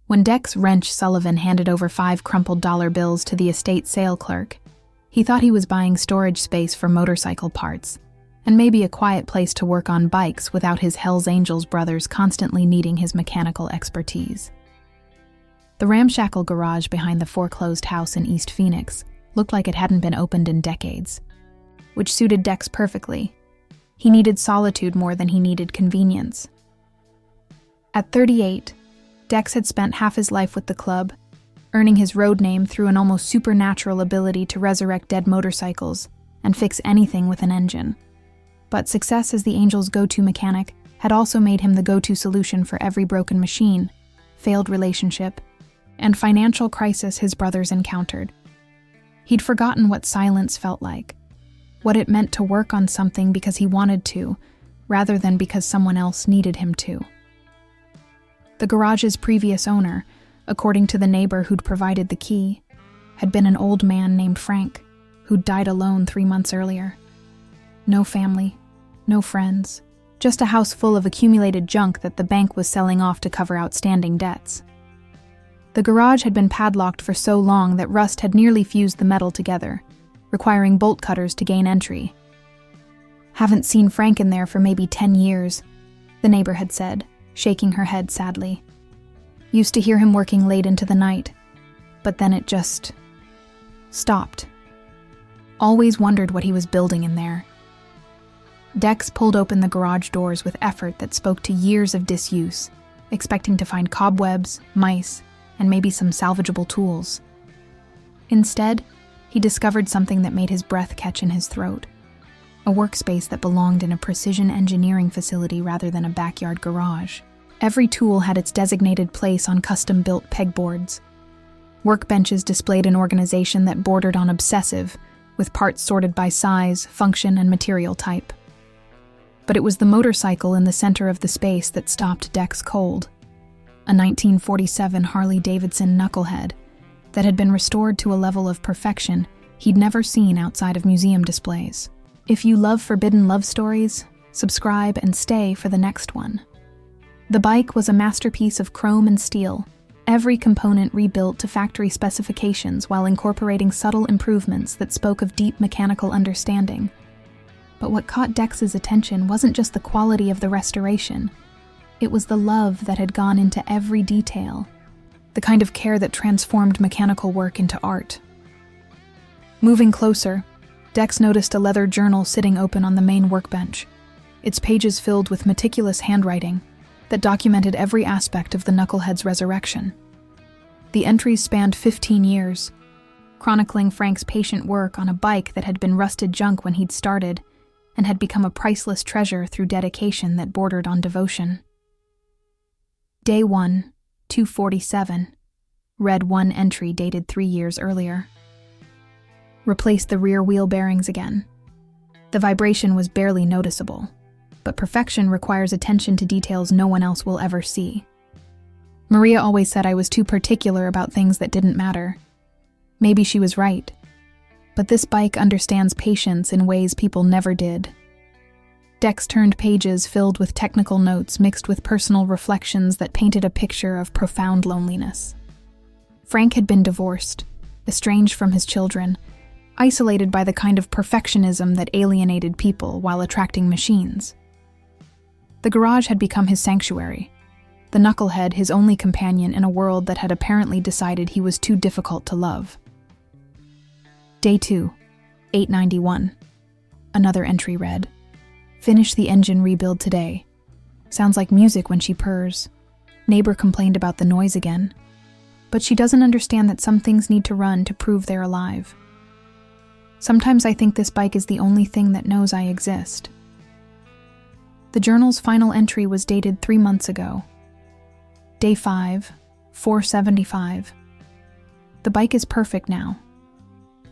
When Dex Wrench Sullivan handed over 5 crumpled dollar bills to the estate sale clerk, he thought he was buying storage space for motorcycle parts, and maybe a quiet place to work on bikes without his Hells Angels brothers constantly needing his mechanical expertise. The ramshackle garage behind the foreclosed house in East Phoenix looked like it hadn't been opened in decades, which suited Dex perfectly. He needed solitude more than he needed convenience. At 38, Dex had spent half his life with the club, earning his road name through an almost supernatural ability to resurrect dead motorcycles and fix anything with an engine. But success as the Angels' go-to mechanic had also made him the go-to solution for every broken machine, failed relationship, and financial crisis his brothers encountered. He'd forgotten what silence felt like, what it meant to work on something because he wanted to, rather than because someone else needed him to. The garage's previous owner, according to the neighbor who'd provided the key, had been an old man named Frank, who'd died alone 3 months earlier. No family, no friends, just a house full of accumulated junk that the bank was selling off to cover outstanding debts. The garage had been padlocked for so long that rust had nearly fused the metal together, requiring bolt cutters to gain entry. "Haven't seen Frank in there for maybe 10 years, the neighbor had said, shaking her head sadly. "Used to hear him working late into the night, but then it just stopped. Always wondered what he was building in there." Dex pulled open the garage doors with effort that spoke to years of disuse, expecting to find cobwebs, mice, and maybe some salvageable tools. Instead, he discovered something that made his breath catch in his throat. A workspace that belonged in a precision engineering facility rather than a backyard garage. Every tool had its designated place on custom-built pegboards. Workbenches displayed an organization that bordered on obsessive, with parts sorted by size, function, and material type. But it was the motorcycle in the center of the space that stopped Dex cold. A 1947 Harley-Davidson knucklehead that had been restored to a level of perfection he'd never seen outside of museum displays. If you love forbidden love stories, subscribe and stay for the next one. The bike was a masterpiece of chrome and steel, every component rebuilt to factory specifications while incorporating subtle improvements that spoke of deep mechanical understanding. But what caught Dex's attention wasn't just the quality of the restoration. It was the love that had gone into every detail, the kind of care that transformed mechanical work into art. Moving closer, Dex noticed a leather journal sitting open on the main workbench, its pages filled with meticulous handwriting that documented every aspect of the knucklehead's resurrection. The entries spanned 15 years, chronicling Frank's patient work on a bike that had been rusted junk when he'd started and had become a priceless treasure through dedication that bordered on devotion. Day 1, 247, read one entry dated 3 years earlier. Replaced the rear wheel bearings again. The vibration was barely noticeable, but perfection requires attention to details no one else will ever see. Maria always said I was too particular about things that didn't matter. Maybe she was right, but this bike understands patience in ways people never did. Dex turned pages filled with technical notes mixed with personal reflections that painted a picture of profound loneliness. Frank had been divorced, estranged from his children, isolated by the kind of perfectionism that alienated people while attracting machines. The garage had become his sanctuary, the knucklehead his only companion in a world that had apparently decided he was too difficult to love. Day 2, 891. Another entry read, "Finish the engine rebuild today. Sounds like music when she purrs. Neighbor complained about the noise again. But she doesn't understand that some things need to run to prove they're alive. Sometimes I think this bike is the only thing that knows I exist." The journal's final entry was dated 3 months ago. Day 5, 475. The bike is perfect now.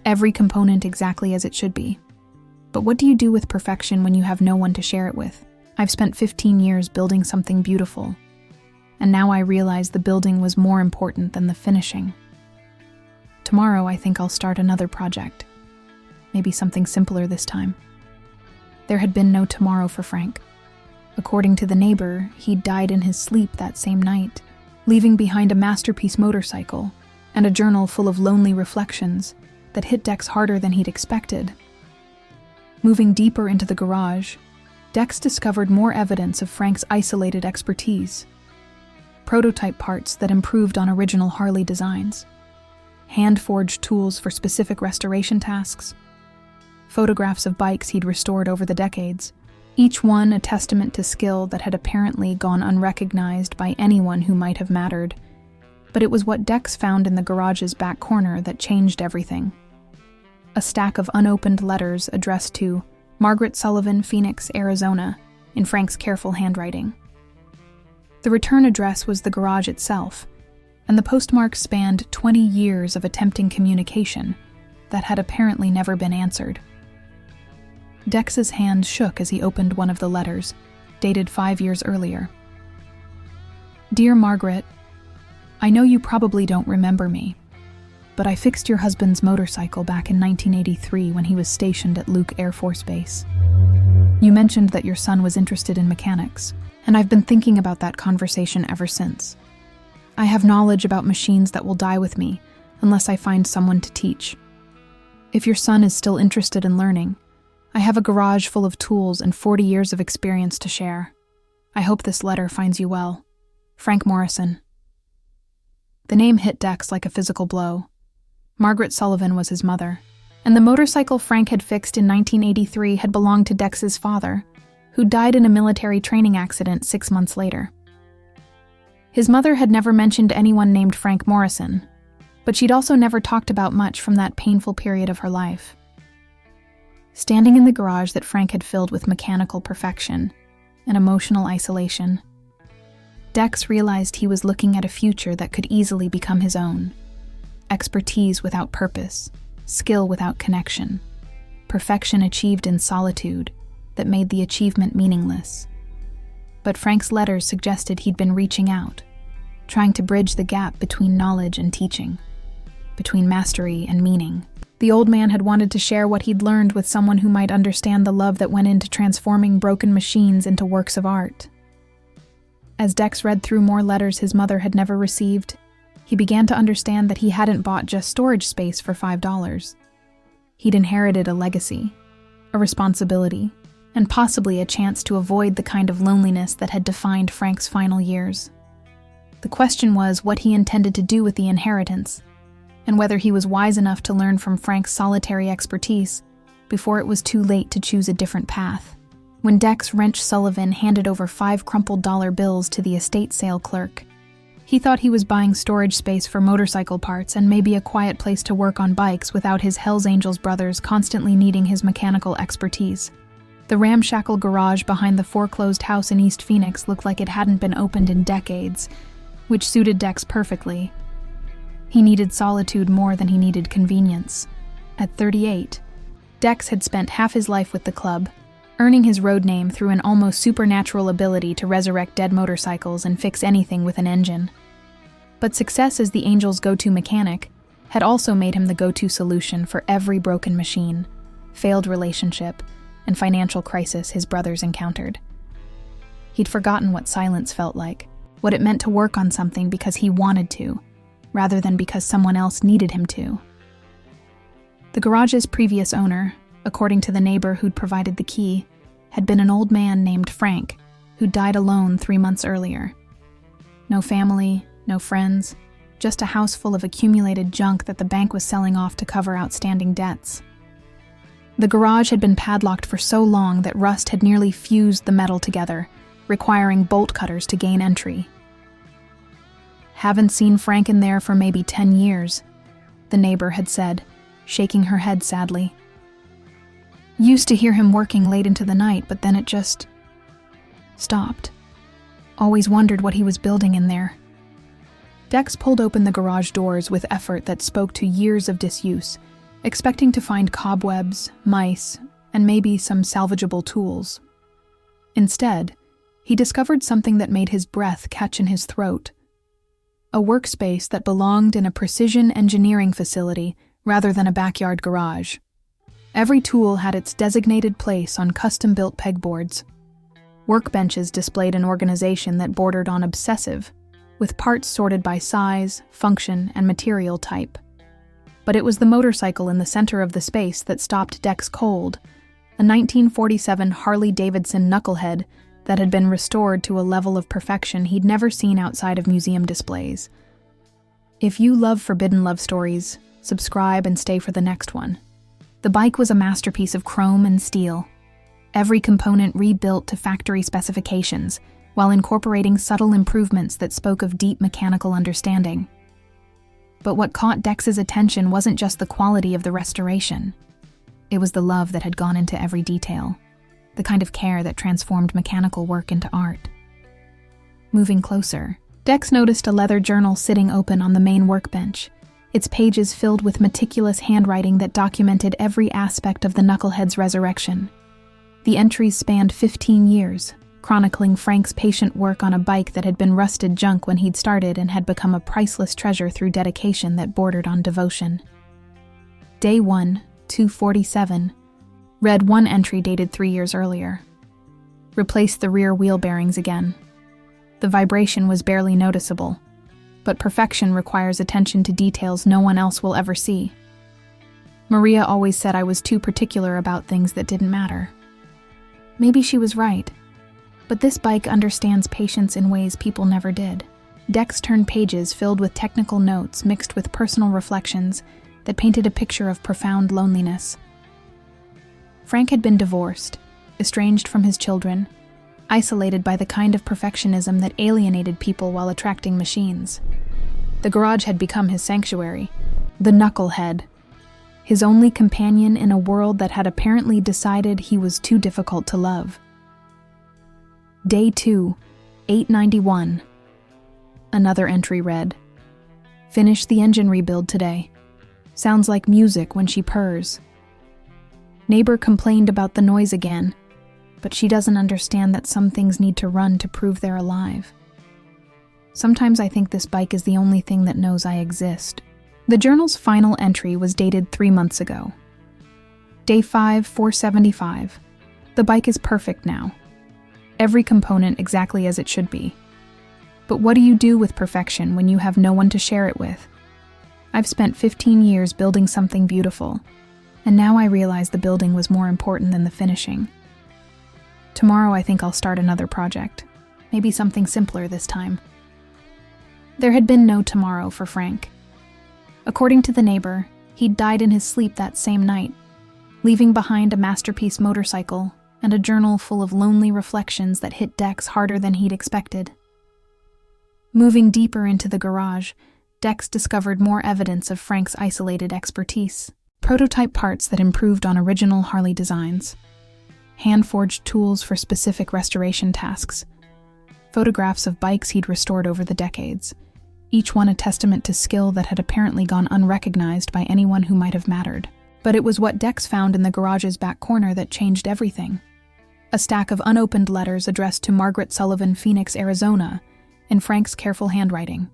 Every component exactly as it should be. But what do you do with perfection when you have no one to share it with? I've spent 15 years building something beautiful, and now I realize the building was more important than the finishing. Tomorrow I think I'll start another project. Maybe something simpler this time. There had been no tomorrow for Frank. According to the neighbor, he'd died in his sleep that same night, leaving behind a masterpiece motorcycle and a journal full of lonely reflections that hit Dex harder than he'd expected. Moving deeper into the garage, Dex discovered more evidence of Frank's isolated expertise. Prototype parts that improved on original Harley designs, hand-forged tools for specific restoration tasks, photographs of bikes he'd restored over the decades, each one a testament to skill that had apparently gone unrecognized by anyone who might have mattered. But it was what Dex found in the garage's back corner that changed everything. A stack of unopened letters addressed to Margaret Sullivan, Phoenix, Arizona, in Frank's careful handwriting. The return address was the garage itself, and the postmark spanned 20 years of attempting communication that had apparently never been answered. Dex's hand shook as he opened one of the letters, dated 5 years earlier. Dear Margaret, I know you probably don't remember me, but I fixed your husband's motorcycle back in 1983 when he was stationed at Luke Air Force Base. You mentioned that your son was interested in mechanics, and I've been thinking about that conversation ever since. I have knowledge about machines that will die with me unless I find someone to teach. If your son is still interested in learning, I have a garage full of tools and 40 years of experience to share. I hope this letter finds you well. Frank Morrison. The name hit Dex like a physical blow. Margaret Sullivan was his mother, and the motorcycle Frank had fixed in 1983 had belonged to Dex's father, who died in a military training accident 6 months later. His mother had never mentioned anyone named Frank Morrison, but she'd also never talked about much from that painful period of her life. Standing in the garage that Frank had filled with mechanical perfection and emotional isolation, Dex realized he was looking at a future that could easily become his own. Expertise without purpose, skill without connection, perfection achieved in solitude that made the achievement meaningless. But Frank's letters suggested he'd been reaching out, trying to bridge the gap between knowledge and teaching, between mastery and meaning. The old man had wanted to share what he'd learned with someone who might understand the love that went into transforming broken machines into works of art. As Dex read through more letters his mother had never received, he began to understand that he hadn't bought just storage space for $5. He'd inherited a legacy, a responsibility, and possibly a chance to avoid the kind of loneliness that had defined Frank's final years. The question was what he intended to do with the inheritance, and whether he was wise enough to learn from Frank's solitary expertise before it was too late to choose a different path. When Dex Wrench Sullivan handed over 5 crumpled dollar bills to the estate sale clerk, he thought he was buying storage space for motorcycle parts and maybe a quiet place to work on bikes without his Hells Angels brothers constantly needing his mechanical expertise. The ramshackle garage behind the foreclosed house in East Phoenix looked like it hadn't been opened in decades, which suited Dex perfectly. He needed solitude more than he needed convenience. At 38, Dex had spent half his life with the club, earning his road name through an almost supernatural ability to resurrect dead motorcycles and fix anything with an engine. But success as the Angels' go-to mechanic had also made him the go-to solution for every broken machine, failed relationship, and financial crisis his brothers encountered. He'd forgotten what silence felt like, what it meant to work on something because he wanted to, rather than because someone else needed him to. The garage's previous owner, according to the neighbor who'd provided the key, had been an old man named Frank, who died alone 3 months earlier. No family, no friends, just a house full of accumulated junk that the bank was selling off to cover outstanding debts. The garage had been padlocked for so long that rust had nearly fused the metal together, requiring bolt cutters to gain entry. "Haven't seen Frank in there for maybe 10 years, the neighbor had said, shaking her head sadly. Used to hear him working late into the night, but then it just stopped. Always wondered what he was building in there." Dex pulled open the garage doors with effort that spoke to years of disuse, expecting to find cobwebs, mice, and maybe some salvageable tools. Instead, he discovered something that made his breath catch in his throat. A workspace that belonged in a precision engineering facility rather than a backyard garage. Every tool had its designated place on custom-built pegboards. Workbenches displayed an organization that bordered on obsessive, with parts sorted by size, function, and material type. But it was the motorcycle in the center of the space that stopped Dex cold, a 1947 Harley-Davidson knucklehead that had been restored to a level of perfection he'd never seen outside of museum displays. If you love forbidden love stories, subscribe and stay for the next one. The bike was a masterpiece of chrome and steel, every component rebuilt to factory specifications, while incorporating subtle improvements that spoke of deep mechanical understanding. But what caught Dex's attention wasn't just the quality of the restoration. It was the love that had gone into every detail, the kind of care that transformed mechanical work into art. Moving closer, Dex noticed a leather journal sitting open on the main workbench, its pages filled with meticulous handwriting that documented every aspect of the knucklehead's resurrection. The entries spanned 15 years, chronicling Frank's patient work on a bike that had been rusted junk when he'd started and had become a priceless treasure through dedication that bordered on devotion. Day 1, 247, read one entry dated 3 years earlier. Replaced the rear wheel bearings again. The vibration was barely noticeable, but perfection requires attention to details no one else will ever see. Maria always said I was too particular about things that didn't matter. Maybe she was right, but this bike understands patience in ways people never did. Dex turned pages filled with technical notes mixed with personal reflections that painted a picture of profound loneliness. Frank had been divorced, estranged from his children, isolated by the kind of perfectionism that alienated people while attracting machines. The garage had become his sanctuary, the knucklehead, his only companion in a world that had apparently decided he was too difficult to love. Day 2, 891. Another entry read, "Finished the engine rebuild today. Sounds like music when she purrs. Neighbor complained about the noise again, but she doesn't understand that some things need to run to prove they're alive. Sometimes I think this bike is the only thing that knows I exist." The journal's final entry was dated 3 months ago. Day 5, 475. The bike is perfect now. Every component exactly as it should be. But what do you do with perfection when you have no one to share it with? I've spent 15 years building something beautiful, and now I realize the building was more important than the finishing. Tomorrow I think I'll start another project, maybe something simpler this time. There had been no tomorrow for Frank. According to the neighbor, he'd died in his sleep that same night, leaving behind a masterpiece motorcycle and a journal full of lonely reflections that hit Dex harder than he'd expected. Moving deeper into the garage, Dex discovered more evidence of Frank's isolated expertise. Prototype parts that improved on original Harley designs. Hand-forged tools for specific restoration tasks. Photographs of bikes he'd restored over the decades, each one a testament to skill that had apparently gone unrecognized by anyone who might have mattered. But it was what Dex found in the garage's back corner that changed everything. A stack of unopened letters addressed to Margaret Sullivan, Phoenix, Arizona, in Frank's careful handwriting.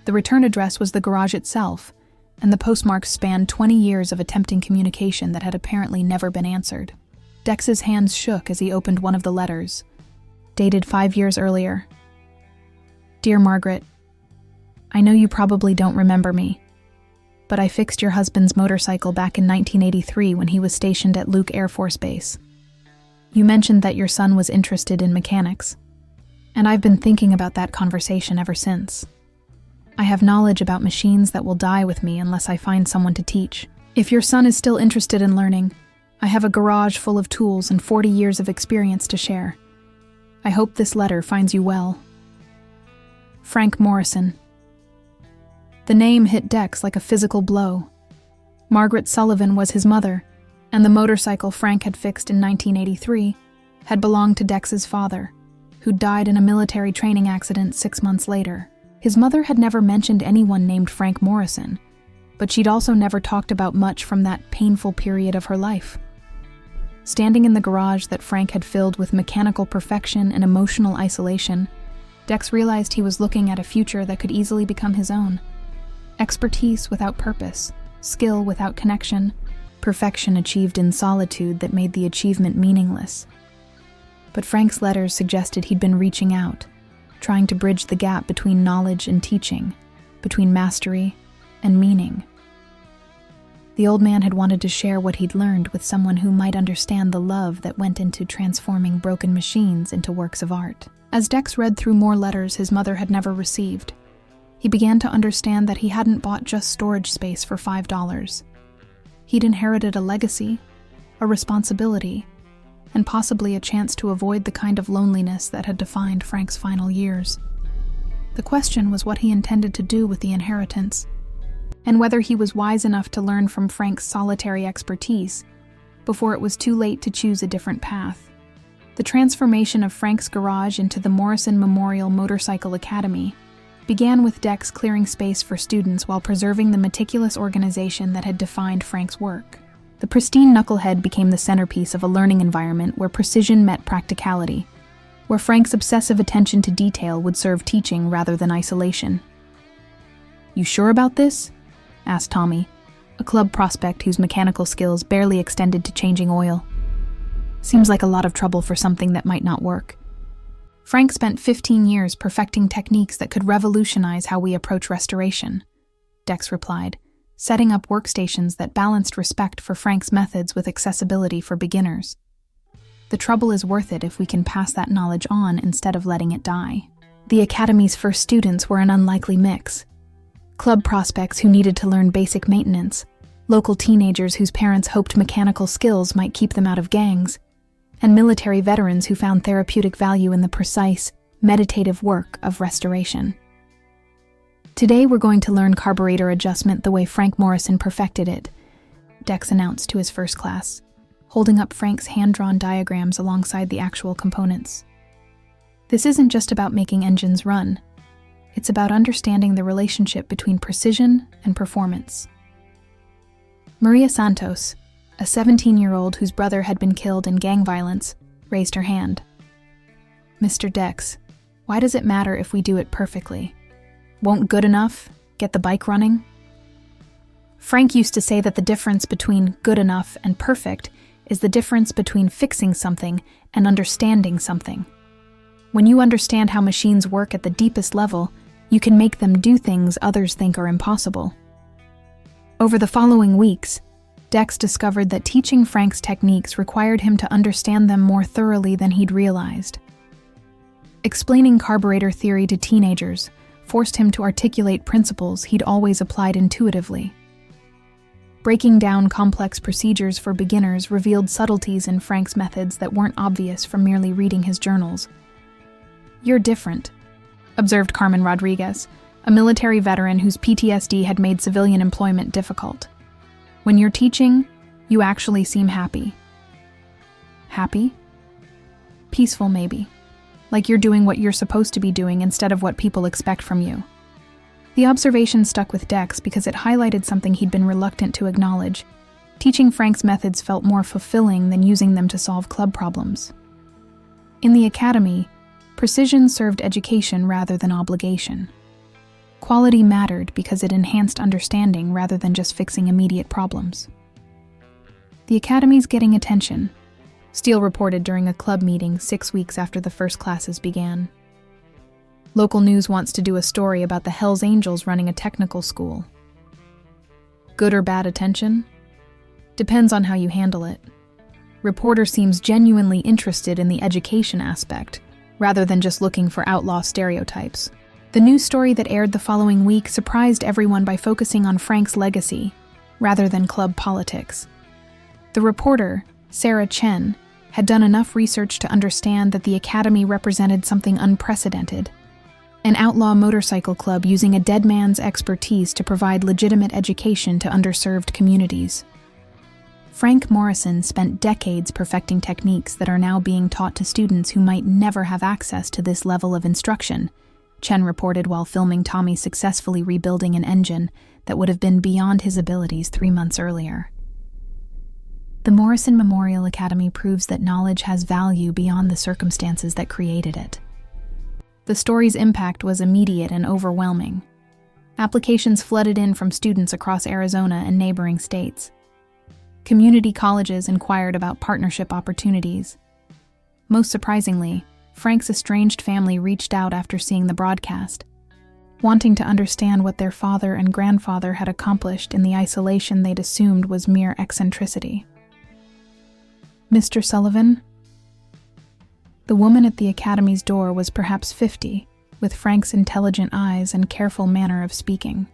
The return address was the garage itself, and the postmarks spanned 20 years of attempting communication that had apparently never been answered. Dex's hands shook as he opened one of the letters, dated 5 years earlier. "Dear Margaret, I know you probably don't remember me, but I fixed your husband's motorcycle back in 1983 when he was stationed at Luke Air Force Base. You mentioned that your son was interested in mechanics, and I've been thinking about that conversation ever since. I have knowledge about machines that will die with me unless I find someone to teach. If your son is still interested in learning, I have a garage full of tools and 40 years of experience to share. I hope this letter finds you well. Frank Morrison." The name hit Dex like a physical blow. Margaret Sullivan was his mother, and the motorcycle Frank had fixed in 1983 had belonged to Dex's father, who died in a military training accident 6 months later. His mother had never mentioned anyone named Frank Morrison, but she'd also never talked about much from that painful period of her life. Standing in the garage that Frank had filled with mechanical perfection and emotional isolation, Dex realized he was looking at a future that could easily become his own. Expertise without purpose, skill without connection, perfection achieved in solitude that made the achievement meaningless. But Frank's letters suggested he'd been reaching out, trying to bridge the gap between knowledge and teaching, between mastery and meaning. The old man had wanted to share what he'd learned with someone who might understand the love that went into transforming broken machines into works of art. As Dex read through more letters his mother had never received, he began to understand that he hadn't bought just storage space for $5. He'd inherited a legacy, a responsibility, and possibly a chance to avoid the kind of loneliness that had defined Frank's final years. The question was what he intended to do with the inheritance, and whether he was wise enough to learn from Frank's solitary expertise before it was too late to choose a different path. The transformation of Frank's garage into the Morrison Memorial Motorcycle Academy began with Dex clearing space for students while preserving the meticulous organization that had defined Frank's work. The pristine knucklehead became the centerpiece of a learning environment where precision met practicality, where Frank's obsessive attention to detail would serve teaching rather than isolation. "You sure about this?" asked Tommy, a club prospect whose mechanical skills barely extended to changing oil. "Seems like a lot of trouble for something that might not work." Frank spent 15 years perfecting techniques that could revolutionize how we approach restoration, Dex replied, setting up workstations that balanced respect for Frank's methods with accessibility for beginners. "The trouble is worth it if we can pass that knowledge on instead of letting it die." The Academy's first students were an unlikely mix. Club prospects who needed to learn basic maintenance, local teenagers whose parents hoped mechanical skills might keep them out of gangs, and military veterans who found therapeutic value in the precise, meditative work of restoration. "Today we're going to learn carburetor adjustment the way Frank Morrison perfected it," Dex announced to his first class, holding up Frank's hand-drawn diagrams alongside the actual components. "This isn't just about making engines run. It's about understanding the relationship between precision and performance." Maria Santos, a 17-year-old whose brother had been killed in gang violence, raised her hand. "Mr. Dex, why does it matter if we do it perfectly? Won't good enough get the bike running?" Frank used to say that the difference between good enough and perfect is the difference between fixing something and understanding something. When you understand how machines work at the deepest level, you can make them do things others think are impossible. Over the following weeks, Dex discovered that teaching Frank's techniques required him to understand them more thoroughly than he'd realized. Explaining carburetor theory to teenagers forced him to articulate principles he'd always applied intuitively. Breaking down complex procedures for beginners revealed subtleties in Frank's methods that weren't obvious from merely reading his journals. "You're different," observed Carmen Rodriguez, a military veteran whose PTSD had made civilian employment difficult. "When you're teaching, you actually seem happy." "Happy?" "Peaceful, maybe. Like you're doing what you're supposed to be doing instead of what people expect from you." The observation stuck with Dex because it highlighted something he'd been reluctant to acknowledge. Teaching Frank's methods felt more fulfilling than using them to solve club problems. In the academy, precision served education rather than obligation. Quality mattered because it enhanced understanding rather than just fixing immediate problems. "The academy's getting attention," Steele reported during a club meeting 6 weeks after the first classes began. "Local news wants to do a story about the Hells Angels running a technical school." "Good or bad attention?" "Depends on how you handle it." Reporter seems genuinely interested in the education aspect, rather than just looking for outlaw stereotypes. The news story that aired the following week surprised everyone by focusing on Frank's legacy, rather than club politics. The reporter, Sarah Chen, had done enough research to understand that the academy represented something unprecedented. An outlaw motorcycle club using a dead man's expertise to provide legitimate education to underserved communities. Frank Morrison spent decades perfecting techniques that are now being taught to students who might never have access to this level of instruction, Chen reported while filming Tommy successfully rebuilding an engine that would have been beyond his abilities 3 months earlier. The Morrison Memorial Academy proves that knowledge has value beyond the circumstances that created it. The story's impact was immediate and overwhelming. Applications flooded in from students across Arizona and neighboring states. Community colleges inquired about partnership opportunities. Most surprisingly, Frank's estranged family reached out after seeing the broadcast, wanting to understand what their father and grandfather had accomplished in the isolation they'd assumed was mere eccentricity. "Mr. Sullivan?" The woman at the academy's door was perhaps 50, with Frank's intelligent eyes and careful manner of speaking.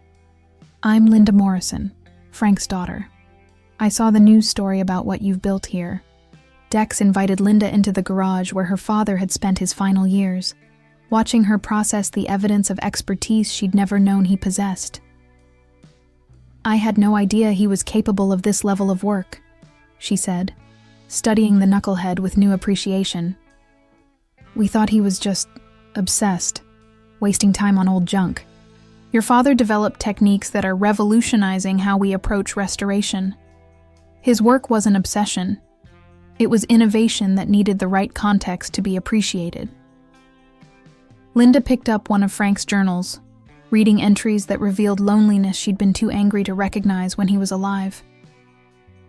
"I'm Linda Morrison, Frank's daughter. I saw the news story about what you've built here." Dex invited Linda into the garage where her father had spent his final years, watching her process the evidence of expertise she'd never known he possessed. "I had no idea he was capable of this level of work," she said, studying the knucklehead with new appreciation. "We thought he was just obsessed, wasting time on old junk. Your father developed techniques that are revolutionizing how we approach restoration. His work wasn't obsession. It was innovation that needed the right context to be appreciated." Linda picked up one of Frank's journals, reading entries that revealed loneliness she'd been too angry to recognize when he was alive.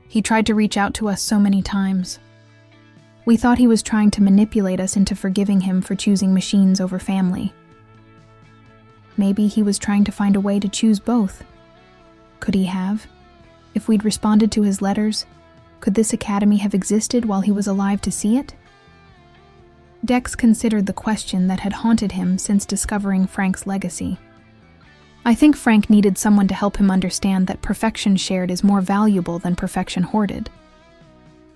"He tried to reach out to us so many times. We thought he was trying to manipulate us into forgiving him for choosing machines over family. Maybe he was trying to find a way to choose both. Could he have? If we'd responded to his letters, could this academy have existed while he was alive to see it?" Dex considered the question that had haunted him since discovering Frank's legacy. "I think Frank needed someone to help him understand that perfection shared is more valuable than perfection hoarded.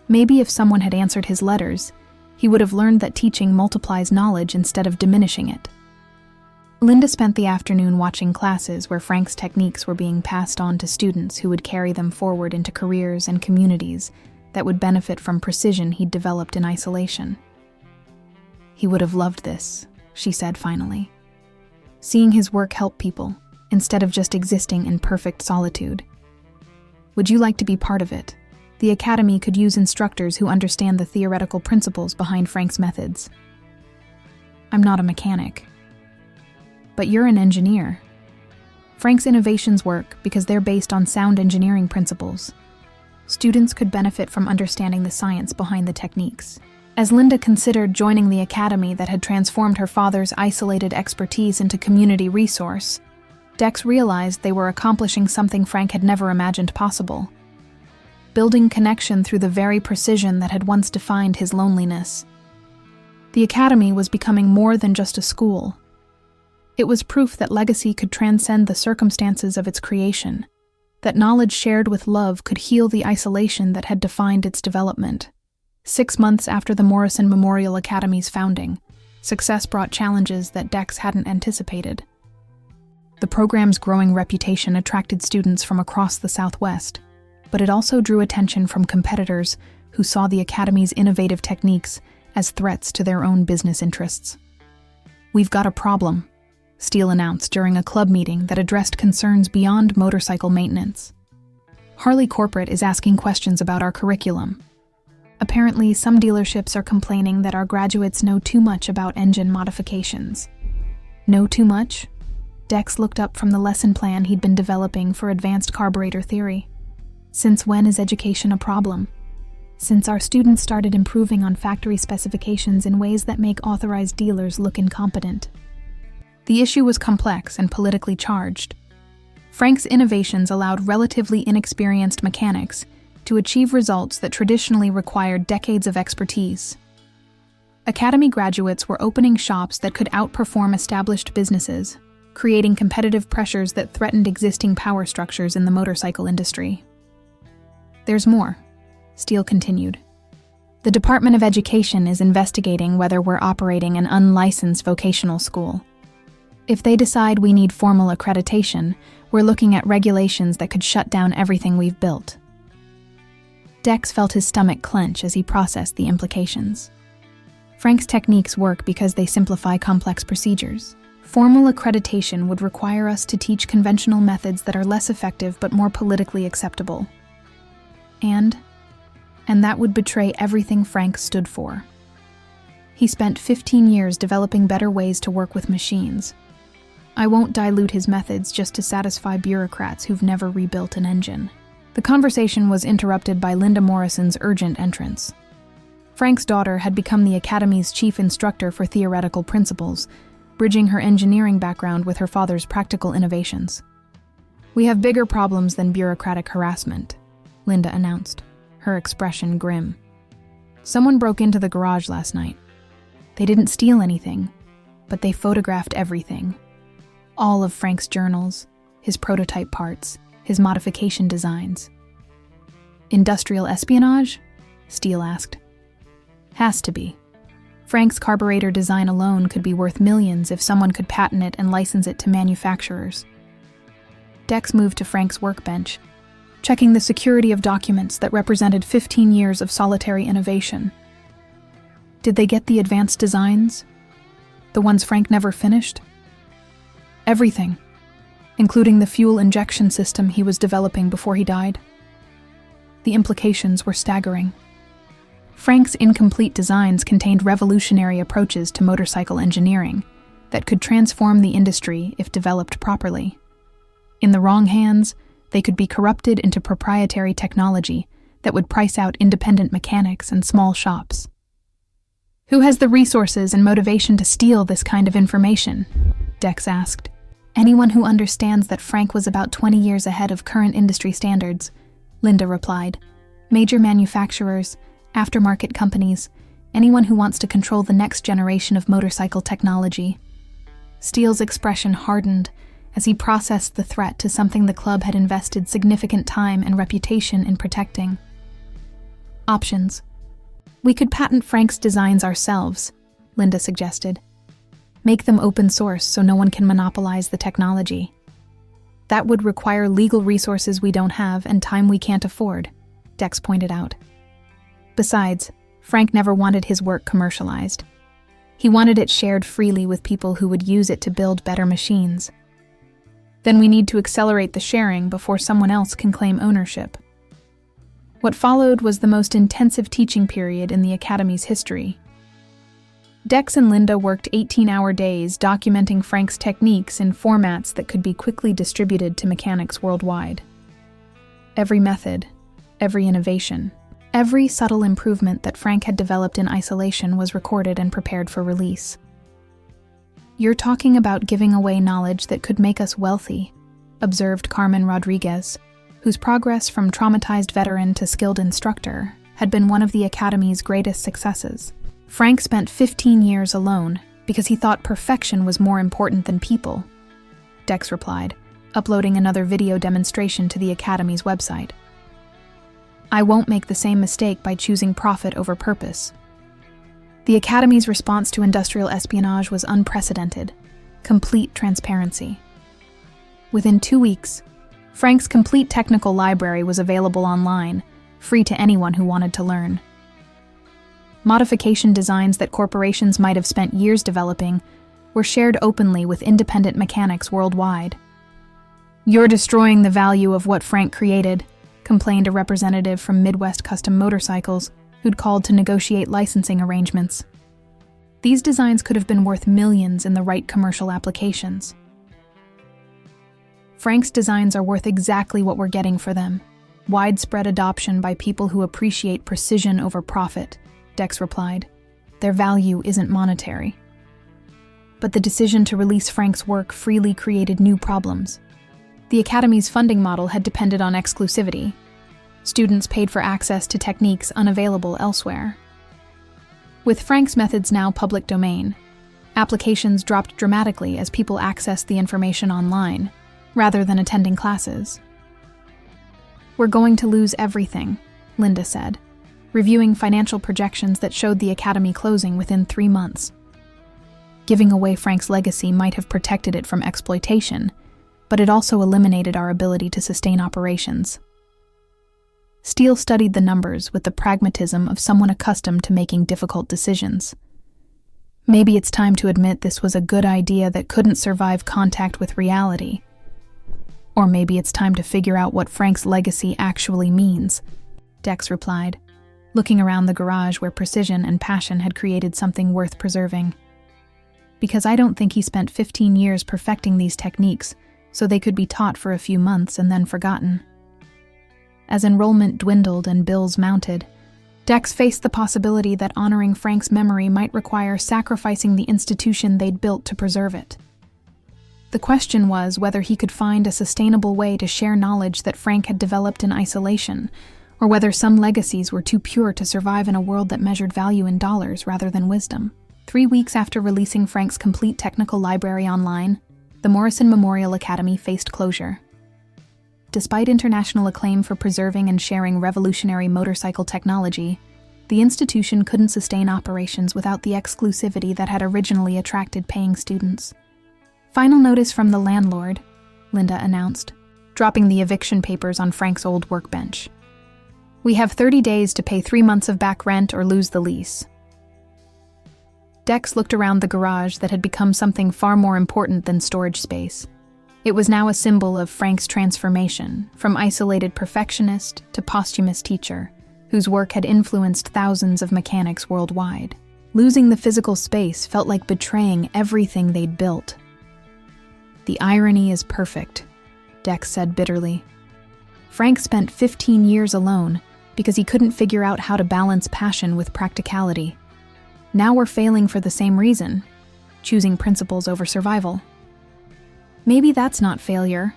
Maybe if someone had answered his letters, he would have learned that teaching multiplies knowledge instead of diminishing it." Linda spent the afternoon watching classes where Frank's techniques were being passed on to students who would carry them forward into careers and communities that would benefit from precision he'd developed in isolation. "He would have loved this," she said finally. "Seeing his work help people, instead of just existing in perfect solitude. Would you like to be part of it? The academy could use instructors who understand the theoretical principles behind Frank's methods." "I'm not a mechanic." "But you're an engineer. Frank's innovations work because they're based on sound engineering principles. Students could benefit from understanding the science behind the techniques." As Linda considered joining the academy that had transformed her father's isolated expertise into community resource, Dex realized they were accomplishing something Frank had never imagined possible: building connection through the very precision that had once defined his loneliness. The academy was becoming more than just a school. It was proof that legacy could transcend the circumstances of its creation, that knowledge shared with love could heal the isolation that had defined its development. 6 months after the Morrison Memorial Academy's founding, success brought challenges that Dex hadn't anticipated. The program's growing reputation attracted students from across the Southwest, but it also drew attention from competitors who saw the Academy's innovative techniques as threats to their own business interests. "We've got a problem," Steele announced during a club meeting that addressed concerns beyond motorcycle maintenance. "Harley Corporate is asking questions about our curriculum. Apparently, some dealerships are complaining that our graduates know too much about engine modifications." "Know too much?" Dex looked up from the lesson plan he'd been developing for advanced carburetor theory. "Since when is education a problem?" "Since our students started improving on factory specifications in ways that make authorized dealers look incompetent." The issue was complex and politically charged. Frank's innovations allowed relatively inexperienced mechanics to achieve results that traditionally required decades of expertise. Academy graduates were opening shops that could outperform established businesses, creating competitive pressures that threatened existing power structures in the motorcycle industry. "There's more," Steele continued. "The Department of Education is investigating whether we're operating an unlicensed vocational school. If they decide we need formal accreditation, we're looking at regulations that could shut down everything we've built." Dex felt his stomach clench as he processed the implications. Frank's techniques work because they simplify complex procedures. Formal accreditation would require us to teach conventional methods that are less effective but more politically acceptable. And that would betray everything Frank stood for. He spent 15 years developing better ways to work with machines. I won't dilute his methods just to satisfy bureaucrats who've never rebuilt an engine. The conversation was interrupted by Linda Morrison's urgent entrance. Frank's daughter had become the Academy's chief instructor for theoretical principles, bridging her engineering background with her father's practical innovations. "We have bigger problems than bureaucratic harassment," Linda announced, her expression grim. "Someone broke into the garage last night. They didn't steal anything, but they photographed everything. All of Frank's journals, his prototype parts, his modification designs." "Industrial espionage?" Steele asked. "Has to be. Frank's carburetor design alone could be worth millions if someone could patent it and license it to manufacturers." Dex moved to Frank's workbench, checking the security of documents that represented 15 years of solitary innovation. "Did they get the advanced designs? The ones Frank never finished?" "Everything, including the fuel injection system he was developing before he died." The implications were staggering. Frank's incomplete designs contained revolutionary approaches to motorcycle engineering that could transform the industry if developed properly. In the wrong hands, they could be corrupted into proprietary technology that would price out independent mechanics and small shops. "Who has the resources and motivation to steal this kind of information?" Dex asked. "Anyone who understands that Frank was about 20 years ahead of current industry standards," Linda replied. "Major manufacturers, aftermarket companies, anyone who wants to control the next generation of motorcycle technology." Steele's expression hardened as he processed the threat to something the club had invested significant time and reputation in protecting. "Options. We could patent Frank's designs ourselves," Linda suggested. "Make them open source so no one can monopolize the technology. That would require legal resources we don't have and time we can't afford," Dex pointed out. Besides, Frank never wanted his work commercialized. He wanted it shared freely with people who would use it to build better machines. "Then we need to accelerate the sharing before someone else can claim ownership." What followed was the most intensive teaching period in the Academy's history. Dex and Linda worked 18-hour days documenting Frank's techniques in formats that could be quickly distributed to mechanics worldwide. Every method, every innovation, every subtle improvement that Frank had developed in isolation was recorded and prepared for release. "You're talking about giving away knowledge that could make us wealthy," observed Carmen Rodriguez, whose progress from traumatized veteran to skilled instructor had been one of the Academy's greatest successes. "Frank spent 15 years alone because he thought perfection was more important than people," Dex replied, uploading another video demonstration to the Academy's website. "I won't make the same mistake by choosing profit over purpose." The Academy's response to industrial espionage was unprecedented, complete transparency. Within 2 weeks, Frank's complete technical library was available online, free to anyone who wanted to learn. Modification designs that corporations might have spent years developing were shared openly with independent mechanics worldwide. "You're destroying the value of what Frank created," complained a representative from Midwest Custom Motorcycles, who'd called to negotiate licensing arrangements. These designs could have been worth millions in the right commercial applications. "Frank's designs are worth exactly what we're getting for them. Widespread adoption by people who appreciate precision over profit," Dex replied. "Their value isn't monetary." But the decision to release Frank's work freely created new problems. The Academy's funding model had depended on exclusivity. Students paid for access to techniques unavailable elsewhere. With Frank's methods now public domain, applications dropped dramatically as people accessed the information online, rather than attending classes. "We're going to lose everything," Linda said, reviewing financial projections that showed the Academy closing within 3 months. Giving away Frank's legacy might have protected it from exploitation, but it also eliminated our ability to sustain operations. Steele studied the numbers with the pragmatism of someone accustomed to making difficult decisions. Maybe it's time to admit this was a good idea that couldn't survive contact with reality. Or maybe it's time to figure out what Frank's legacy actually means, Dex replied, looking around the garage where precision and passion had created something worth preserving. "Because I don't think he spent 15 years perfecting these techniques so they could be taught for a few months and then forgotten." As enrollment dwindled and bills mounted, Dex faced the possibility that honoring Frank's memory might require sacrificing the institution they'd built to preserve it. The question was whether he could find a sustainable way to share knowledge that Frank had developed in isolation, or whether some legacies were too pure to survive in a world that measured value in dollars rather than wisdom. 3 weeks after releasing Frank's complete technical library online, the Morrison Memorial Academy faced closure. Despite international acclaim for preserving and sharing revolutionary motorcycle technology, the institution couldn't sustain operations without the exclusivity that had originally attracted paying students. "Final notice from the landlord," Linda announced, dropping the eviction papers on Frank's old workbench. "We have 30 days to pay 3 months of back rent or lose the lease." Dex looked around the garage that had become something far more important than storage space. It was now a symbol of Frank's transformation, from isolated perfectionist to posthumous teacher, whose work had influenced thousands of mechanics worldwide. Losing the physical space felt like betraying everything they'd built. "The irony is perfect," Dex said bitterly. Frank spent 15 years alone because he couldn't figure out how to balance passion with practicality. Now we're failing for the same reason, choosing principles over survival. "Maybe that's not failure,"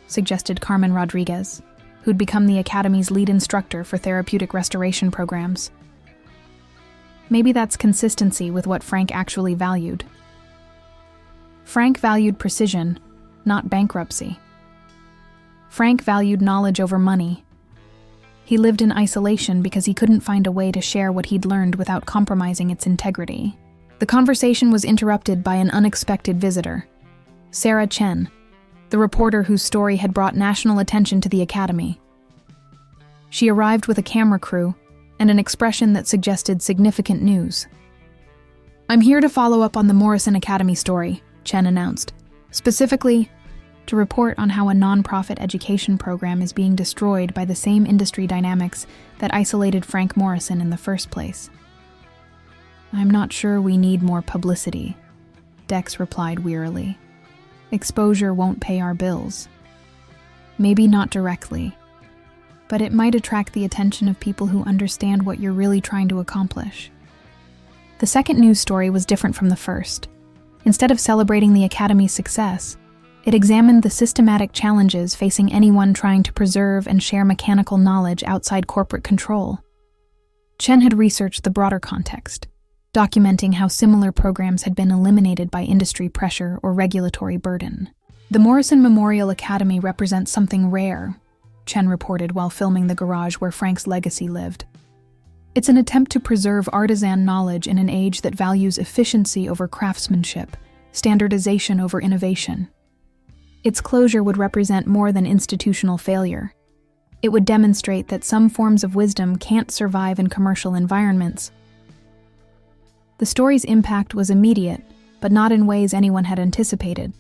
suggested Carmen Rodriguez, who'd become the Academy's lead instructor for therapeutic restoration programs. "Maybe that's consistency with what Frank actually valued." Frank valued precision, not bankruptcy. Frank valued knowledge over money. He lived in isolation because he couldn't find a way to share what he'd learned without compromising its integrity. The conversation was interrupted by an unexpected visitor. Sarah Chen, the reporter whose story had brought national attention to the Academy. She arrived with a camera crew and an expression that suggested significant news. "I'm here to follow up on the Morrison Academy story," Chen announced, "specifically to report on how a nonprofit education program is being destroyed by the same industry dynamics that isolated Frank Morrison in the first place." "I'm not sure we need more publicity," Dex replied wearily. "Exposure won't pay our bills. Maybe not directly, but it might attract the attention of people who understand what you're really trying to accomplish." The second news story was different from the first. Instead of celebrating the Academy's success, it examined the systematic challenges facing anyone trying to preserve and share mechanical knowledge outside corporate control. Chen had researched the broader context, documenting how similar programs had been eliminated by industry pressure or regulatory burden. "The Morrison Memorial Academy represents something rare," Chen reported while filming the garage where Frank's legacy lived. "It's an attempt to preserve artisan knowledge in an age that values efficiency over craftsmanship, standardization over innovation. Its closure would represent more than institutional failure. It would demonstrate that some forms of wisdom can't survive in commercial environments." The story's impact was immediate, but not in ways anyone had anticipated.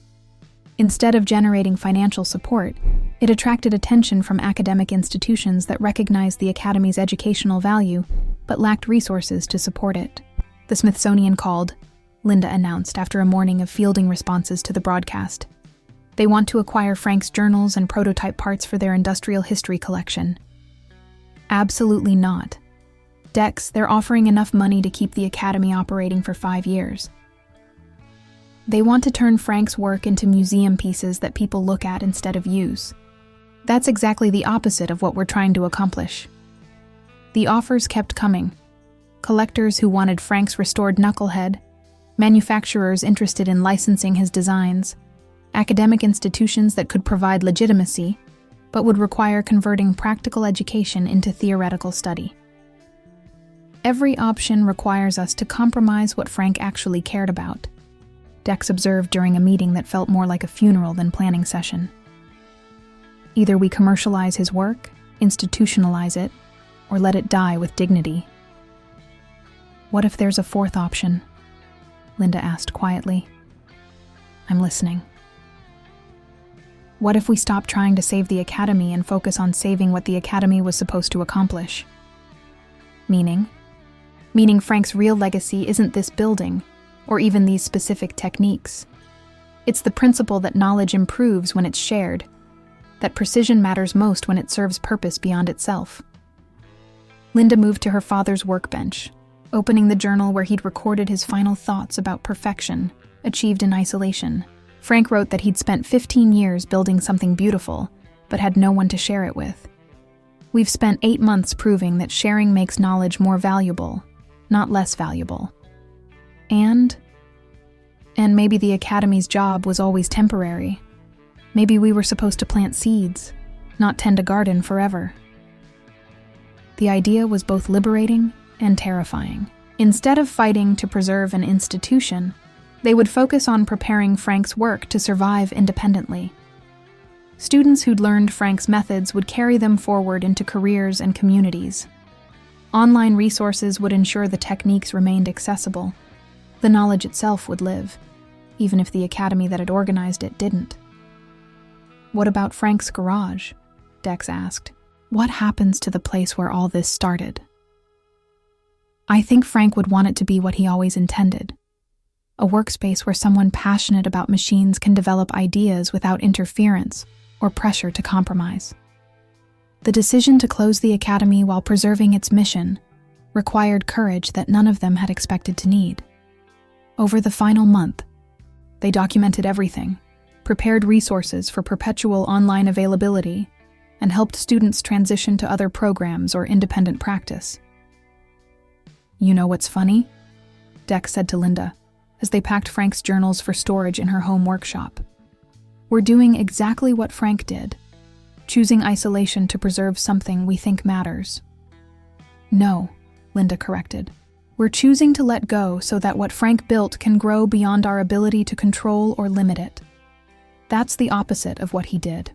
Instead of generating financial support, it attracted attention from academic institutions that recognized the Academy's educational value, but lacked resources to support it. "The Smithsonian called," Linda announced after a morning of fielding responses to the broadcast. "They want to acquire Frank's journals and prototype parts for their industrial history collection." "Absolutely not. Dex, they're offering enough money to keep the Academy operating for 5 years. They want to turn Frank's work into museum pieces that people look at instead of use. That's exactly the opposite of what we're trying to accomplish." The offers kept coming. Collectors who wanted Frank's restored knucklehead, manufacturers interested in licensing his designs, academic institutions that could provide legitimacy, but would require converting practical education into theoretical study. "Every option requires us to compromise what Frank actually cared about," Dex observed during a meeting that felt more like a funeral than planning session. "Either we commercialize his work, institutionalize it, or let it die with dignity." "What if there's a fourth option?" Linda asked quietly. "I'm listening." "What if we stop trying to save the Academy and focus on saving what the Academy was supposed to accomplish?" "Meaning Frank's real legacy isn't this building, or even these specific techniques. It's the principle that knowledge improves when it's shared, that precision matters most when it serves purpose beyond itself." Linda moved to her father's workbench, opening the journal where he'd recorded his final thoughts about perfection, achieved in isolation. Frank wrote that he'd spent 15 years building something beautiful, but had no one to share it with. We've spent 8 months proving that sharing makes knowledge more valuable, not less valuable. And maybe the Academy's job was always temporary. Maybe we were supposed to plant seeds, not tend a garden forever. The idea was both liberating and terrifying. Instead of fighting to preserve an institution, they would focus on preparing Frank's work to survive independently. Students who'd learned Frank's methods would carry them forward into careers and communities. Online resources would ensure the techniques remained accessible. The knowledge itself would live, even if the academy that had organized it didn't. "What about Frank's garage?" Dex asked. "What happens to the place where all this started?" "I think Frank would want it to be what he always intended. A workspace where someone passionate about machines can develop ideas without interference or pressure to compromise." The decision to close the academy while preserving its mission required courage that none of them had expected to need. Over the final month, they documented everything, prepared resources for perpetual online availability, and helped students transition to other programs or independent practice. "You know what's funny?" Dex said to Linda, as they packed Frank's journals for storage in her home workshop. "We're doing exactly what Frank did, choosing isolation to preserve something we think matters." "No," Linda corrected. "We're choosing to let go so that what Frank built can grow beyond our ability to control or limit it. That's the opposite of what he did."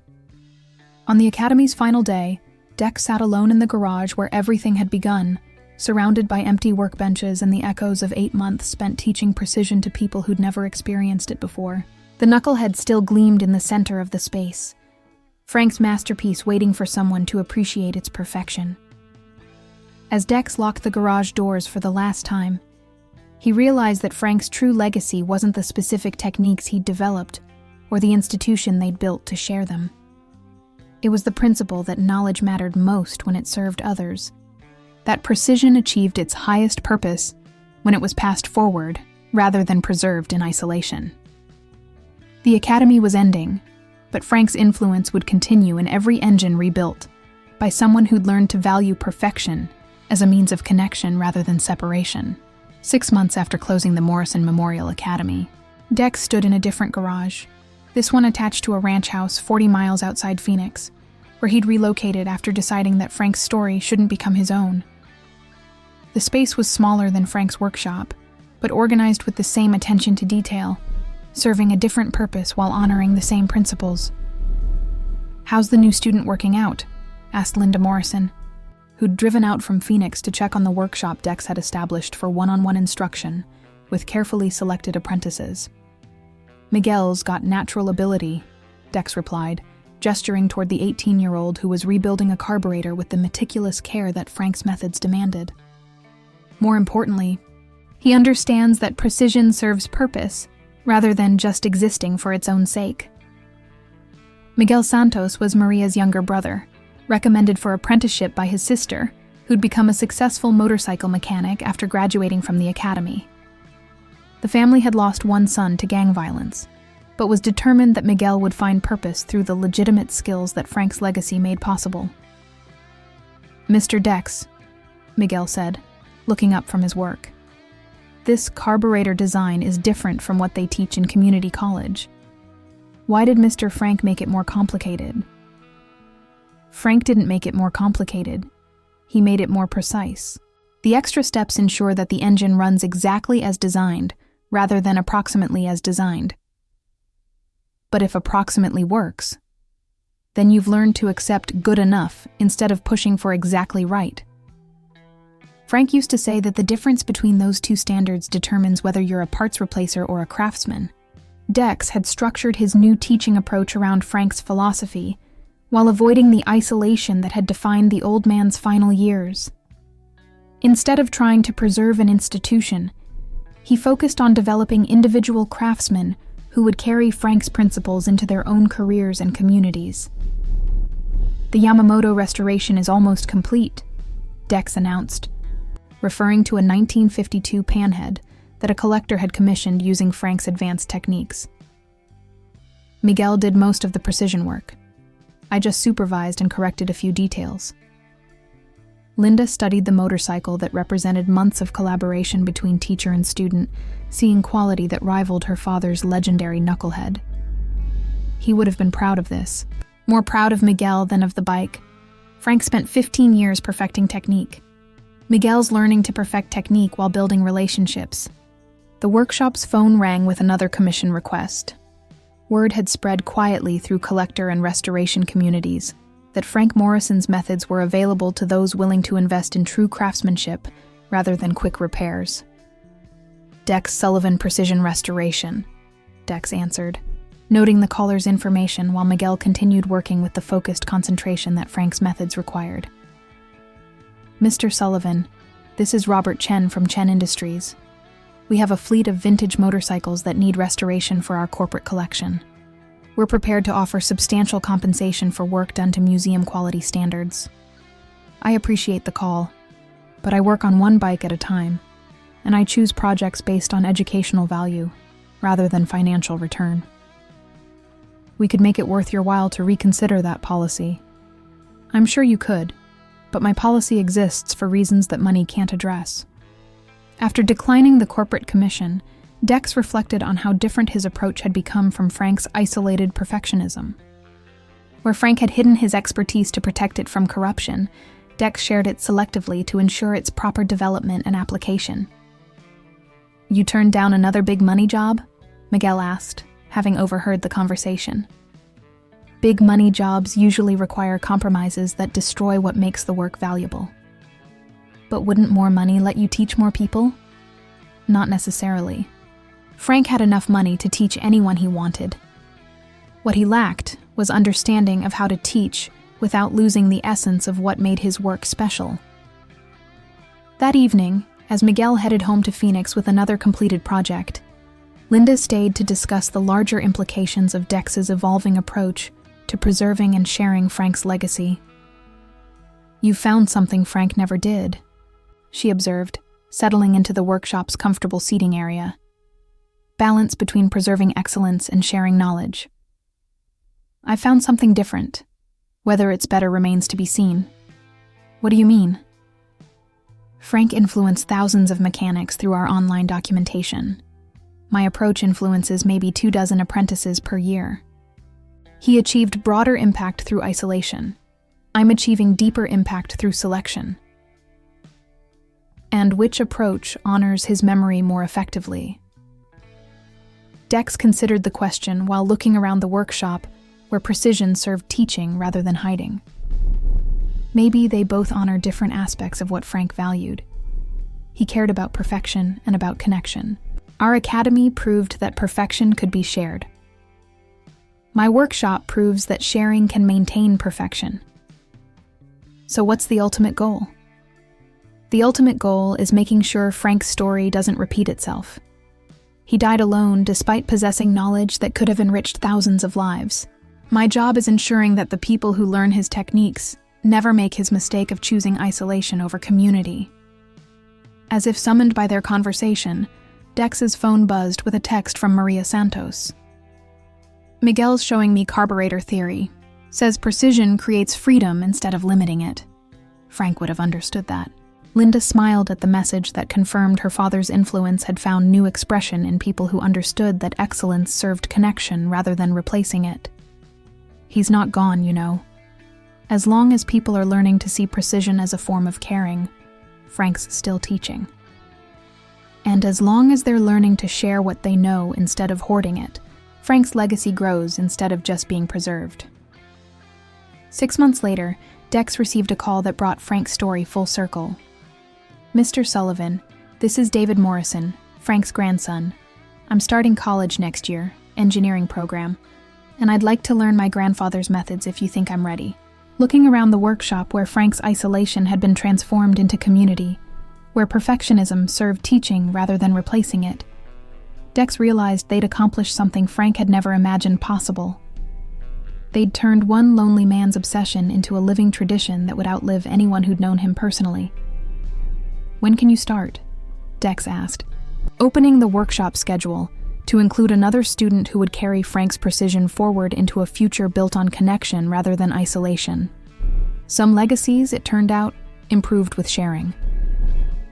On the academy's final day, Dex sat alone in the garage where everything had begun, surrounded by empty workbenches and the echoes of 8 months spent teaching precision to people who'd never experienced it before. The knucklehead still gleamed in the center of the space, Frank's masterpiece waiting for someone to appreciate its perfection. As Dex locked the garage doors for the last time, he realized that Frank's true legacy wasn't the specific techniques he'd developed or the institution they'd built to share them. It was the principle that knowledge mattered most when it served others, that precision achieved its highest purpose when it was passed forward rather than preserved in isolation. The academy was ending, but Frank's influence would continue in every engine rebuilt by someone who'd learned to value perfection as a means of connection rather than separation. 6 months after closing the Morrison Memorial Academy, Dex stood in a different garage, this one attached to a ranch house 40 miles outside Phoenix, where he'd relocated after deciding that Frank's story shouldn't become his own. The space was smaller than Frank's workshop, but organized with the same attention to detail, serving a different purpose while honoring the same principles. "How's the new student working out?" asked Linda Morrison, who'd driven out from Phoenix to check on the workshop Dex had established for one-on-one instruction with carefully selected apprentices. "Miguel's got natural ability," Dex replied, gesturing toward the 18-year-old who was rebuilding a carburetor with the meticulous care that Frank's methods demanded. "More importantly, he understands that precision serves purpose rather than just existing for its own sake." Miguel Santos was Maria's younger brother, recommended for apprenticeship by his sister, who'd become a successful motorcycle mechanic after graduating from the academy. The family had lost one son to gang violence, but was determined that Miguel would find purpose through the legitimate skills that Frank's legacy made possible. "Mr. Dex," Miguel said, looking up from his work, "this carburetor design is different from what they teach in community college. Why did Mr. Frank make it more complicated?" "Frank didn't make it more complicated. He made it more precise. The extra steps ensure that the engine runs exactly as designed, rather than approximately as designed. But if approximately works, then you've learned to accept good enough instead of pushing for exactly right." Frank used to say that the difference between those two standards determines whether you're a parts replacer or a craftsman. Dex had structured his new teaching approach around Frank's philosophy, while avoiding the isolation that had defined the old man's final years. Instead of trying to preserve an institution, he focused on developing individual craftsmen who would carry Frank's principles into their own careers and communities. The Yamamoto restoration is almost complete, Dex announced, referring to a 1952 panhead that a collector had commissioned using Frank's advanced techniques. Miguel did most of the precision work. I just supervised and corrected a few details. Linda studied the motorcycle that represented months of collaboration between teacher and student, seeing quality that rivaled her father's legendary knucklehead. He would have been proud of this, more proud of Miguel than of the bike. Frank spent 15 years perfecting technique. Miguel's learning to perfect technique while building relationships. The workshop's phone rang with another commission request. Word had spread quietly through collector and restoration communities that Frank Morrison's methods were available to those willing to invest in true craftsmanship rather than quick repairs. Dex Sullivan Precision Restoration, Dex answered, noting the caller's information while Miguel continued working with the focused concentration that Frank's methods required. Mr. Sullivan, this is Robert Chen from Chen Industries. We have a fleet of vintage motorcycles that need restoration for our corporate collection. We're prepared to offer substantial compensation for work done to museum quality standards. I appreciate the call, but I work on one bike at a time, and I choose projects based on educational value rather than financial return. We could make it worth your while to reconsider that policy. I'm sure you could, but my policy exists for reasons that money can't address. After declining the corporate commission, Dex reflected on how different his approach had become from Frank's isolated perfectionism. Where Frank had hidden his expertise to protect it from corruption, Dex shared it selectively to ensure its proper development and application. You turned down another big money job? Miguel asked, having overheard the conversation. Big money jobs usually require compromises that destroy what makes the work valuable. But wouldn't more money let you teach more people? Not necessarily. Frank had enough money to teach anyone he wanted. What he lacked was understanding of how to teach without losing the essence of what made his work special. That evening, as Miguel headed home to Phoenix with another completed project, Linda stayed to discuss the larger implications of Dex's evolving approach to preserving and sharing Frank's legacy. "You found something Frank never did," she observed, settling into the workshop's comfortable seating area. Balance between preserving excellence and sharing knowledge. "I found something different. Whether it's better remains to be seen." "What do you mean?" "Frank influenced thousands of mechanics through our online documentation. My approach influences maybe 24 apprentices per year. He achieved broader impact through isolation. I'm achieving deeper impact through selection." "And which approach honors his memory more effectively?" Dex considered the question while looking around the workshop where precision served teaching rather than hiding. Maybe they both honor different aspects of what Frank valued. He cared about perfection and about connection. Our academy proved that perfection could be shared. My workshop proves that sharing can maintain perfection. So what's the ultimate goal? The ultimate goal is making sure Frank's story doesn't repeat itself. He died alone despite possessing knowledge that could have enriched thousands of lives. My job is ensuring that the people who learn his techniques never make his mistake of choosing isolation over community. As if summoned by their conversation, Dex's phone buzzed with a text from Maria Santos. "Miguel's showing me carburetor theory. Says precision creates freedom instead of limiting it." Frank would have understood that. Linda smiled at the message that confirmed her father's influence had found new expression in people who understood that excellence served connection rather than replacing it. He's not gone, you know. As long as people are learning to see precision as a form of caring, Frank's still teaching. And as long as they're learning to share what they know instead of hoarding it, Frank's legacy grows instead of just being preserved. 6 months later, Dex received a call that brought Frank's story full circle. "Mr. Sullivan, this is David Morrison, Frank's grandson. I'm starting college next year, engineering program, and I'd like to learn my grandfather's methods if you think I'm ready." Looking around the workshop where Frank's isolation had been transformed into community, where perfectionism served teaching rather than replacing it, Dex realized they'd accomplished something Frank had never imagined possible. They'd turned one lonely man's obsession into a living tradition that would outlive anyone who'd known him personally. "When can you start?" Dex asked, opening the workshop schedule to include another student who would carry Frank's precision forward into a future built on connection rather than isolation. Some legacies, it turned out, improved with sharing.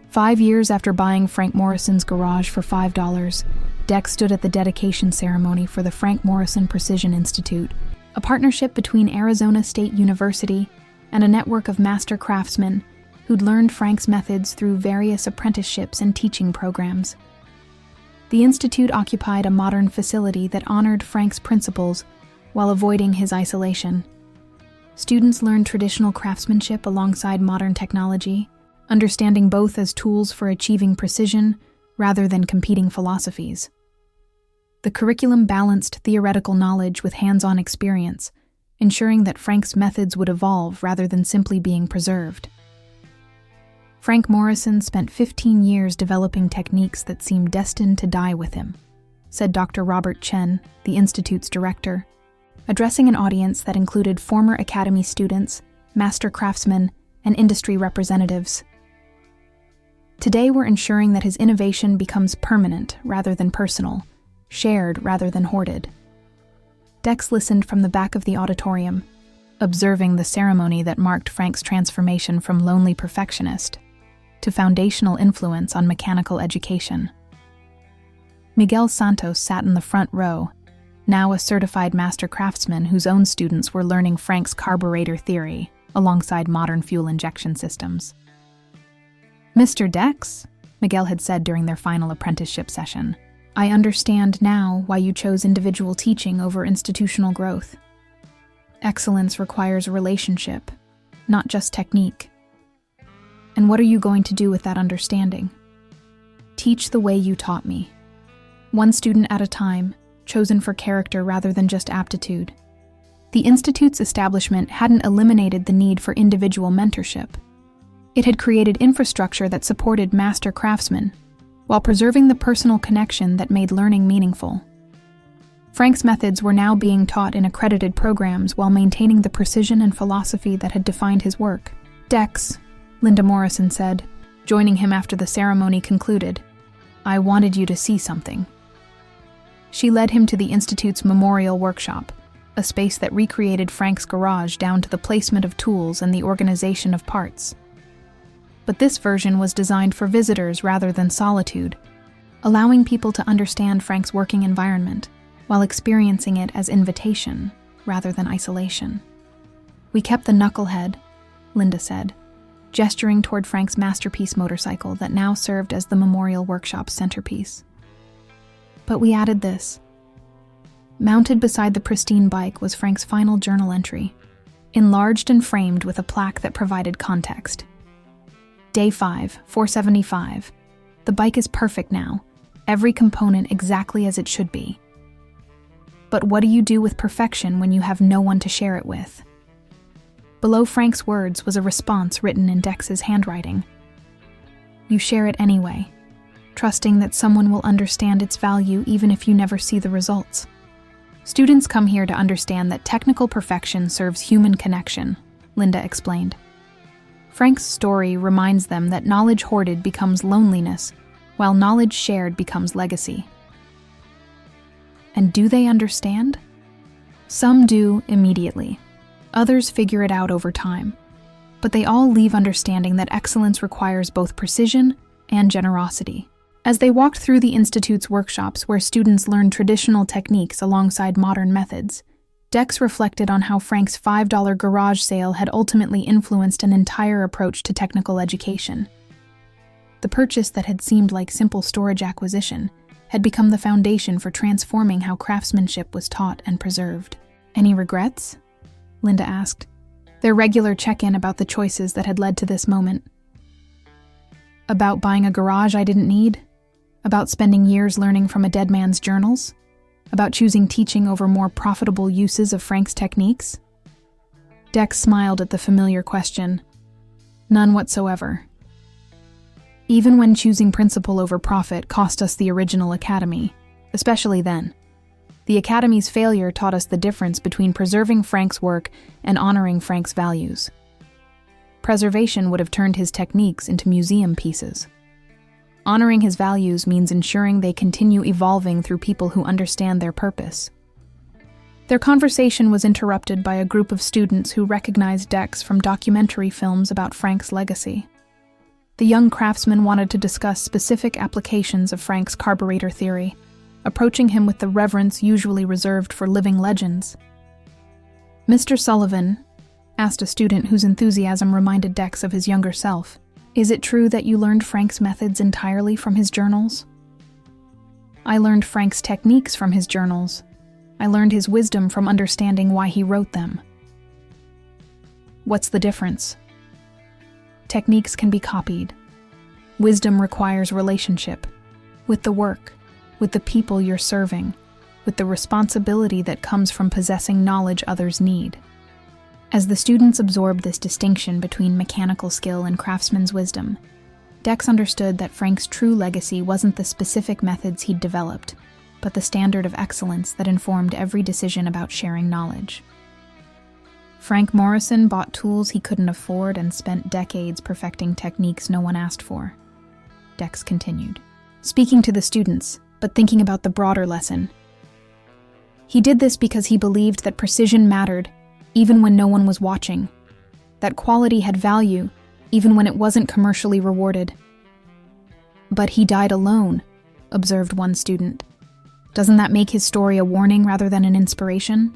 5 years after buying Frank Morrison's garage for $5, Dex stood at the dedication ceremony for the Frank Morrison Precision Institute, a partnership between Arizona State University and a network of master craftsmen who'd learned Frank's methods through various apprenticeships and teaching programs. The institute occupied a modern facility that honored Frank's principles while avoiding his isolation. Students learned traditional craftsmanship alongside modern technology, understanding both as tools for achieving precision rather than competing philosophies. The curriculum balanced theoretical knowledge with hands-on experience, ensuring that Frank's methods would evolve rather than simply being preserved. Frank Morrison spent 15 years developing techniques that seemed destined to die with him, said Dr. Robert Chen, the Institute's director, addressing an audience that included former Academy students, master craftsmen, and industry representatives. Today we're ensuring that his innovation becomes permanent rather than personal, shared rather than hoarded. Dex listened from the back of the auditorium, observing the ceremony that marked Frank's transformation from lonely perfectionist to foundational influence on mechanical education. Miguel Santos sat in the front row, now a certified master craftsman whose own students were learning Frank's carburetor theory alongside modern fuel injection systems. "Mr. Dex," Miguel had said during their final apprenticeship session, "I understand now why you chose individual teaching over institutional growth. Excellence requires a relationship, not just technique. And what are you going to do with that understanding? Teach the way you taught me. One student at a time, chosen for character rather than just aptitude." The Institute's establishment hadn't eliminated the need for individual mentorship. It had created infrastructure that supported master craftsmen, while preserving the personal connection that made learning meaningful. Frank's methods were now being taught in accredited programs while maintaining the precision and philosophy that had defined his work. "Dex," Linda Morrison said, joining him after the ceremony concluded, "I wanted you to see something." She led him to the Institute's memorial workshop, a space that recreated Frank's garage down to the placement of tools and the organization of parts. But this version was designed for visitors rather than solitude, allowing people to understand Frank's working environment while experiencing it as invitation rather than isolation. "We kept the knucklehead," Linda said, gesturing toward Frank's masterpiece motorcycle that now served as the memorial workshop's centerpiece. "But we added this." Mounted beside the pristine bike was Frank's final journal entry, enlarged and framed with a plaque that provided context. "Day 5, 475. The bike is perfect now, every component exactly as it should be. But what do you do with perfection when you have no one to share it with?" Below Frank's words was a response written in Dex's handwriting. "You share it anyway, trusting that someone will understand its value even if you never see the results. Students come here to understand that technical perfection serves human connection," Linda explained. Frank's story reminds them that knowledge hoarded becomes loneliness, while knowledge shared becomes legacy. And do they understand? Some do immediately. Others figure it out over time. But they all leave understanding that excellence requires both precision and generosity. As they walked through the Institute's workshops where students learned traditional techniques alongside modern methods, Dex reflected on how Frank's $5 garage sale had ultimately influenced an entire approach to technical education. The purchase that had seemed like simple storage acquisition had become the foundation for transforming how craftsmanship was taught and preserved. "Any regrets?" Linda asked, their regular check-in about the choices that had led to this moment. "About buying a garage I didn't need? About spending years learning from a dead man's journals? About choosing teaching over more profitable uses of Frank's techniques?" Dex smiled at the familiar question. "None whatsoever. Even when choosing principle over profit cost us the original academy, especially then. The Academy's failure taught us the difference between preserving Frank's work and honoring Frank's values. Preservation would have turned his techniques into museum pieces. Honoring his values means ensuring they continue evolving through people who understand their purpose. Their conversation was interrupted by a group of students who recognized Dex from documentary films about Frank's legacy. The young craftsman wanted to discuss specific applications of Frank's carburetor theory, approaching him with the reverence usually reserved for living legends. "Mr. Sullivan," asked a student whose enthusiasm reminded Dex of his younger self, "is it true that you learned Frank's methods entirely from his journals?" "I learned Frank's techniques from his journals. I learned his wisdom from understanding why he wrote them." "What's the difference?" "Techniques can be copied. Wisdom requires relationship. With the work, with the people you're serving, with the responsibility that comes from possessing knowledge others need." As the students absorbed this distinction between mechanical skill and craftsman's wisdom, Dex understood that Frank's true legacy wasn't the specific methods he'd developed, but the standard of excellence that informed every decision about sharing knowledge. Frank Morrison bought tools he couldn't afford and spent decades perfecting techniques no one asked for. Dex continued, speaking to the students, but thinking about the broader lesson. He did this because he believed that precision mattered, even when no one was watching, that quality had value, even when it wasn't commercially rewarded. "But he died alone," observed one student. "Doesn't that make his story a warning rather than an inspiration?"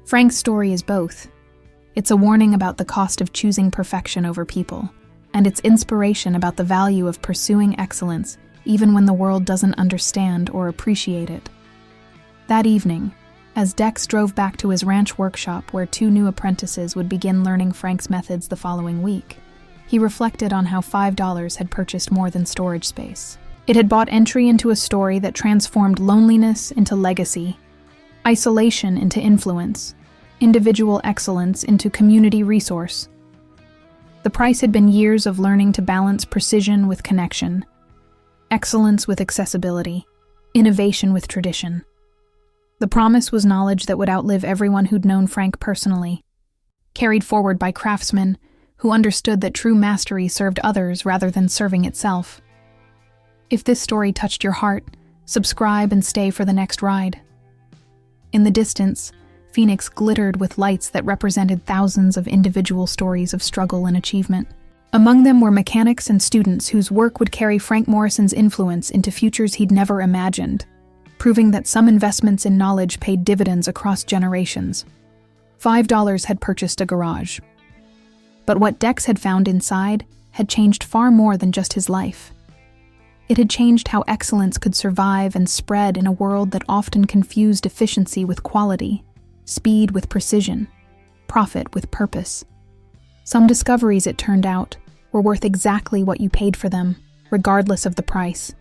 Frank's story is both. It's a warning about the cost of choosing perfection over people, and it's inspiration about the value of pursuing excellence even when the world doesn't understand or appreciate it. That evening, as Dex drove back to his ranch workshop where 2 new apprentices would begin learning Frank's methods the following week, he reflected on how $5 had purchased more than storage space. It had bought entry into a story that transformed loneliness into legacy, isolation into influence, individual excellence into community resource. The price had been years of learning to balance precision with connection, excellence with accessibility, innovation with tradition. The promise was knowledge that would outlive everyone who'd known Frank personally, carried forward by craftsmen who understood that true mastery served others rather than serving itself. If this story touched your heart, subscribe and stay for the next ride. In the distance, Phoenix glittered with lights that represented thousands of individual stories of struggle and achievement. Among them were mechanics and students whose work would carry Frank Morrison's influence into futures he'd never imagined, proving that some investments in knowledge paid dividends across generations. $5 had purchased a garage. But what Dex had found inside had changed far more than just his life. It had changed how excellence could survive and spread in a world that often confused efficiency with quality, speed with precision, profit with purpose. Some discoveries, it turned out, were worth exactly what you paid for them, regardless of the price.